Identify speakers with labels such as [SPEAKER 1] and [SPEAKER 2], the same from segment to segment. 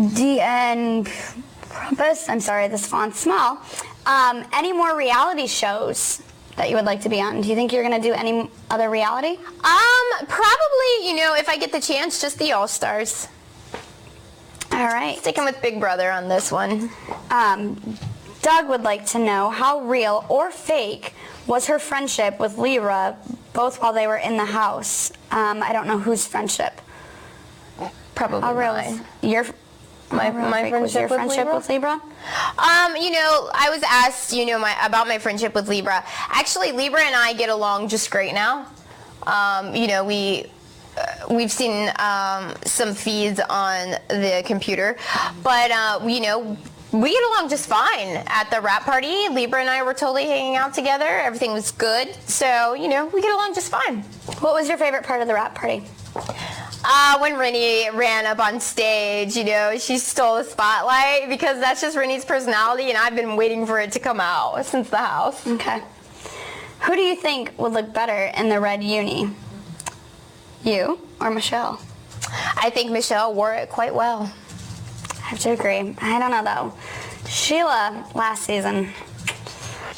[SPEAKER 1] DN Propus, I'm sorry, this font's small. Any more reality shows that you would like to be on? Do you think you're going to do any other reality?
[SPEAKER 2] Probably, if I get the chance, just the All-Stars.
[SPEAKER 1] All right.
[SPEAKER 2] Sticking with Big Brother on this one.
[SPEAKER 1] Doug would like to know how real or fake was her friendship with Libra, both while they were in the house. I don't know whose friendship.
[SPEAKER 2] Probably mine.
[SPEAKER 1] My friendship with Libra?
[SPEAKER 2] I was asked, about my friendship with Libra. Actually, Libra and I get along just great now. We've seen some feeds on the computer, but we get along just fine. At the rap party, Libra and I were totally hanging out together. Everything was good. So, we get along just fine.
[SPEAKER 1] What was your favorite part of the rap party?
[SPEAKER 2] When Rennie ran up on stage, she stole the spotlight, because that's just Rennie's personality, and I've been waiting for it to come out since the house.
[SPEAKER 1] Okay. Who do you think would look better in the red uni? You or Michelle?
[SPEAKER 2] I think Michelle wore it quite well.
[SPEAKER 1] I have to agree. I don't know, though. Sheila, last season,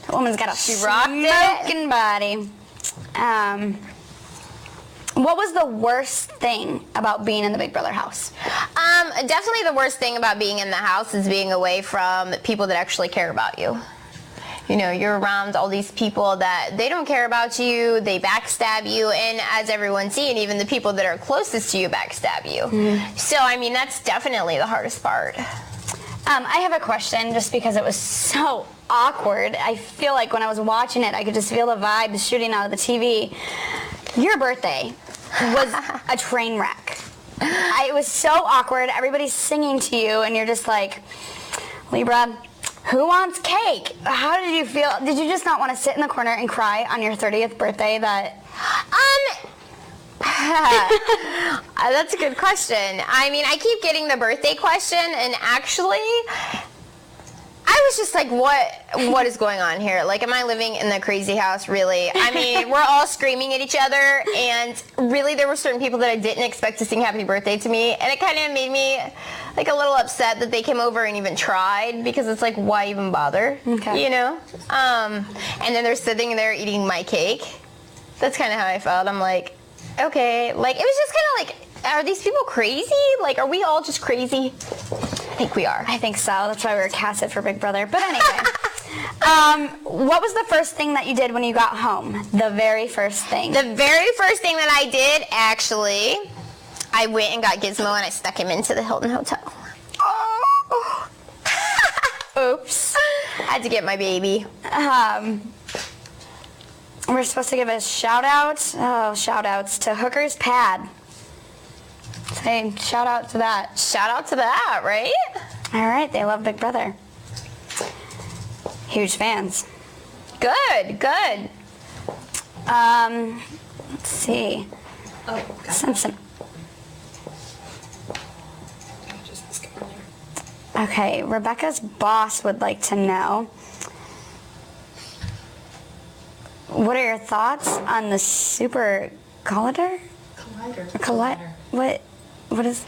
[SPEAKER 1] that woman's got a smoking body. What was the worst thing about being in the Big Brother house?
[SPEAKER 2] Definitely the worst thing about being in the house is being away from people that actually care about you. You're around all these people that they don't care about you, they backstab you, and as everyone's seen, even the people that are closest to you backstab you. Mm-hmm. So, that's definitely the hardest part.
[SPEAKER 1] I have a question, just because it was so awkward. I feel like when I was watching it, I could just feel the vibes shooting out of the TV. Your birthday was a train wreck. It was so awkward. Everybody's singing to you, and you're just like, Libra, who wants cake? How did you feel? Did you just not want to sit in the corner and cry on your 30th birthday?
[SPEAKER 2] That's a good question. I keep getting the birthday question, and actually, I was just like, what is going on here? Like, am I living in the crazy house, really? We're all screaming at each other, and really there were certain people that I didn't expect to sing happy birthday to me, and it kind of made me like a little upset that they came over and even tried, because it's like, why even bother?
[SPEAKER 1] Okay.
[SPEAKER 2] And then they're sitting there eating my cake. That's kind of how I felt. I'm like, okay, like, it was just kind of like, are these people crazy? Like, are we all just crazy? I think we are.
[SPEAKER 1] I think so. That's why we were casted for Big Brother. But anyway, what was the first thing that you did when you got home? The very first thing.
[SPEAKER 2] The very first thing that I did, actually, I went and got Gizmo and I stuck him into the Hilton Hotel. Oh. Oops. I had to get my baby.
[SPEAKER 1] We're supposed to give a shout out. Oh, shout outs to Hooker's Pad. Say shout out to that.
[SPEAKER 2] Shout out to that, right?
[SPEAKER 1] All right, they love Big Brother. Huge fans.
[SPEAKER 2] Good, good.
[SPEAKER 1] Let's see.
[SPEAKER 3] Oh, got
[SPEAKER 1] Simpson. Okay, Rebecca's boss would like to know, what are your thoughts on the Super Collider?
[SPEAKER 3] Collider.
[SPEAKER 1] What is?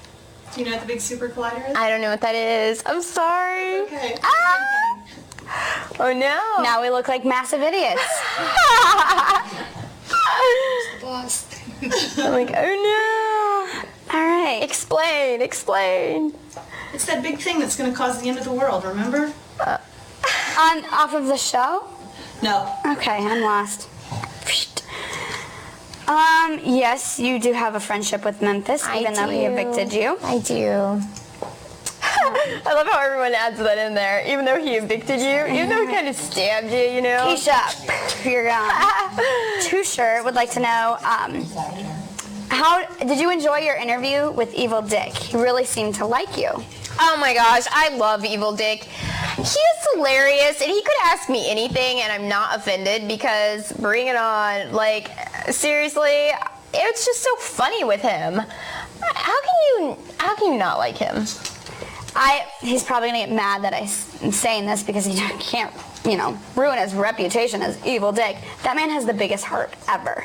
[SPEAKER 3] Do you know what the big Super Collider is?
[SPEAKER 2] I don't know what that is. I'm sorry.
[SPEAKER 3] Okay.
[SPEAKER 2] Ah! Oh no.
[SPEAKER 1] Now we look like massive idiots.
[SPEAKER 3] Boss.
[SPEAKER 2] I'm like, oh
[SPEAKER 1] All right.
[SPEAKER 2] no. Explain.
[SPEAKER 3] It's that big thing that's going to cause the end of the world, remember?
[SPEAKER 1] Off of the show?
[SPEAKER 3] No.
[SPEAKER 1] Okay, I'm lost. Yes, you do have a friendship with Memphis, even though he evicted you.
[SPEAKER 2] I do. I love how everyone adds that in there. Even though he evicted you, even though he kind of stabbed you, you know?
[SPEAKER 1] Keesha, you're gone. Too Sure would like to know, how did you enjoy your interview with Evil Dick? He really seemed to like you.
[SPEAKER 2] Oh my gosh, I love Evil Dick. He is hilarious, and he could ask me anything, and I'm not offended, because bring it on. Like, seriously, it's just so funny with him. How can you not like him?
[SPEAKER 1] He's probably gonna get mad that I'm saying this because he can't, ruin his reputation as Evil Dick. That man has the biggest heart ever.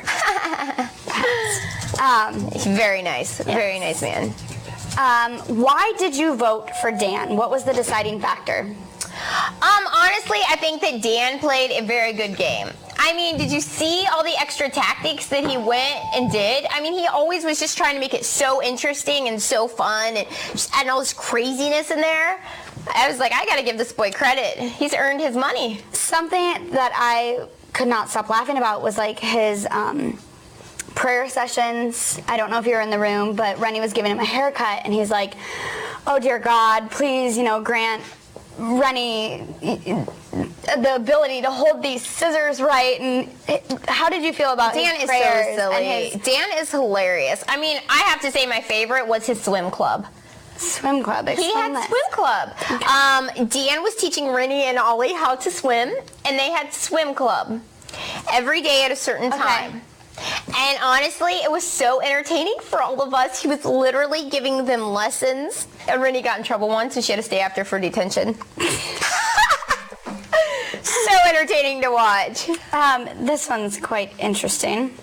[SPEAKER 2] He's very nice, very nice man.
[SPEAKER 1] Why did you vote for Dan? What was the deciding factor?
[SPEAKER 2] Honestly, I think that Dan played a very good game. I mean, did you see all the extra tactics that he went and did? I mean, he always was just trying to make it so interesting and so fun and just adding all this craziness in there. I was like, I gotta give this boy credit. He's earned his money.
[SPEAKER 1] Something that I could not stop laughing about was like his prayer sessions. I don't know if you were in the room, but Rennie was giving him a haircut and he's like, oh dear God, please, grant Rennie the ability to hold these scissors right. And how did you feel about
[SPEAKER 2] Dan
[SPEAKER 1] his
[SPEAKER 2] is
[SPEAKER 1] prayers?
[SPEAKER 2] so silly. Dan is hilarious. I mean, I have to say my favorite was his swim club.
[SPEAKER 1] Swim club.
[SPEAKER 2] He had swim club. Okay. Dan was teaching Rennie and Ollie how to swim, and they had swim club every day at a certain time. And honestly, it was so entertaining for all of us. He was literally giving them lessons. And Rennie got in trouble once, and she had to stay after for detention. So entertaining to watch.
[SPEAKER 1] This one's quite interesting.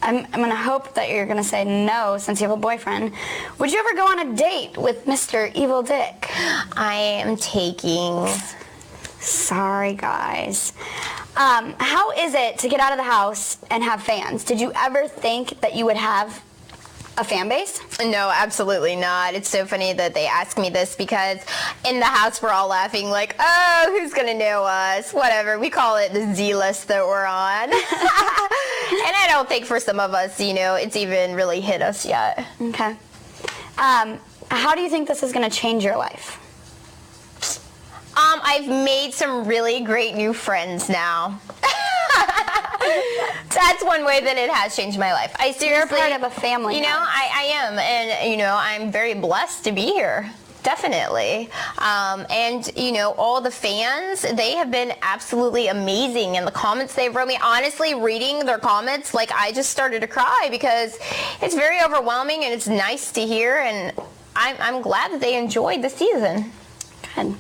[SPEAKER 1] I'm going to hope that you're going to say no since you have a boyfriend. Would you ever go on a date with Mr. Evil Dick?
[SPEAKER 2] I am taking...
[SPEAKER 1] Sorry, guys. How is it to get out of the house and have fans? Did you ever think that you would have a fan base?
[SPEAKER 2] No, absolutely not. It's so funny that they ask me this because in the house we're all laughing like, oh, who's going to know us? Whatever. We call it the Z list that we're on. And I don't think for some of us, it's even really hit us yet.
[SPEAKER 1] Okay. How do you think this is going to change your life?
[SPEAKER 2] I've made some really great new friends now. That's one way that it has changed my life. I seriously,
[SPEAKER 1] you're part of a family.
[SPEAKER 2] I am, and I'm very blessed to be here. Definitely. And all the fans, they have been absolutely amazing. And the comments they've wrote me, honestly, reading their comments, like I just started to cry because it's very overwhelming and it's nice to hear. And I'm glad that they enjoyed the season.
[SPEAKER 1] Good.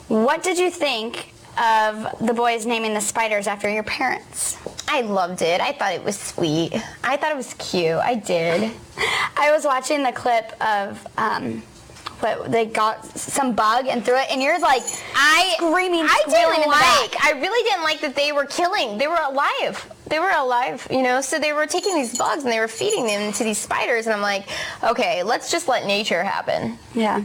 [SPEAKER 1] What did you think of the boys naming the spiders after your parents?
[SPEAKER 2] I loved it. I thought it was sweet. I thought it was cute. I did.
[SPEAKER 1] I was watching the clip of what they got some bug and threw it, and you're like screaming.
[SPEAKER 2] I really didn't like that they were killing. They were alive. So they were taking these bugs and they were feeding them to these spiders, and I'm like, okay, let's just let nature happen.
[SPEAKER 1] Yeah.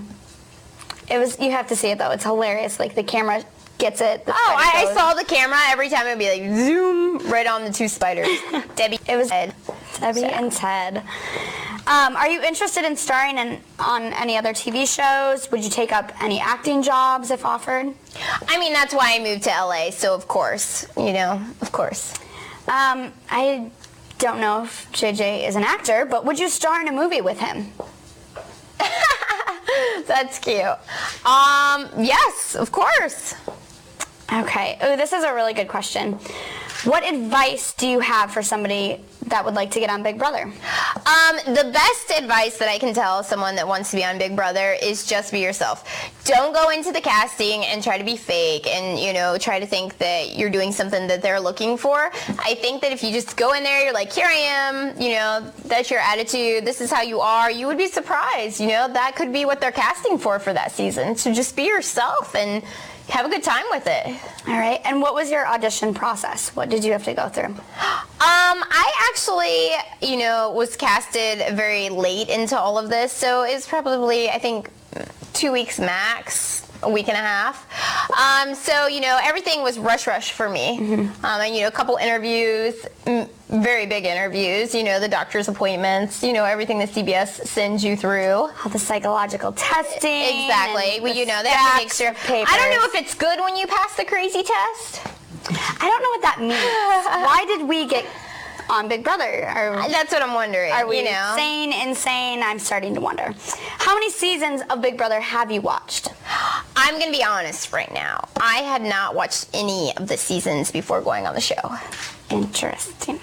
[SPEAKER 1] It was. You have to see it though. It's hilarious. Like the camera gets it.
[SPEAKER 2] I saw the camera every time. It'd be like zoom right on the two spiders. Debbie.
[SPEAKER 1] It was Debbie and Ted. Are you interested in starring on any other TV shows? Would you take up any acting jobs if offered?
[SPEAKER 2] I mean, that's why I moved to LA. So of course, of course.
[SPEAKER 1] I don't know if JJ is an actor, but would you star in a movie with him?
[SPEAKER 2] That's cute. Yes, of course.
[SPEAKER 1] Okay. Oh, this is a really good question. What advice do you have for somebody that would like to get on Big Brother?
[SPEAKER 2] The best advice that I can tell someone that wants to be on Big Brother is just be yourself. Don't go into the casting and try to be fake and, try to think that you're doing something that they're looking for. I think that if you just go in there, you're like, here I am, that's your attitude, this is how you are, you would be surprised, that could be what they're casting for that season. So just be yourself and have a good time with it.
[SPEAKER 1] All right. And what was your audition process? What did you have to go through?
[SPEAKER 2] I actually, was casted very late into all of this. So it was probably, I think, 2 weeks max, a week and a half. So, everything was rush for me. Mm-hmm. And, a couple interviews, very big interviews, the doctor's appointments, everything that CBS sends you through.
[SPEAKER 1] All the psychological testing.
[SPEAKER 2] Exactly. Well, they have to make sure. I don't know if it's good when you pass the crazy test.
[SPEAKER 1] I don't know what that means. Why did we get on Big Brother?
[SPEAKER 2] That's what I'm wondering.
[SPEAKER 1] Are we insane? I'm starting to wonder. How many seasons of Big Brother have you watched?
[SPEAKER 2] I'm going to be honest right now. I had not watched any of the seasons before going on the show.
[SPEAKER 1] Interesting.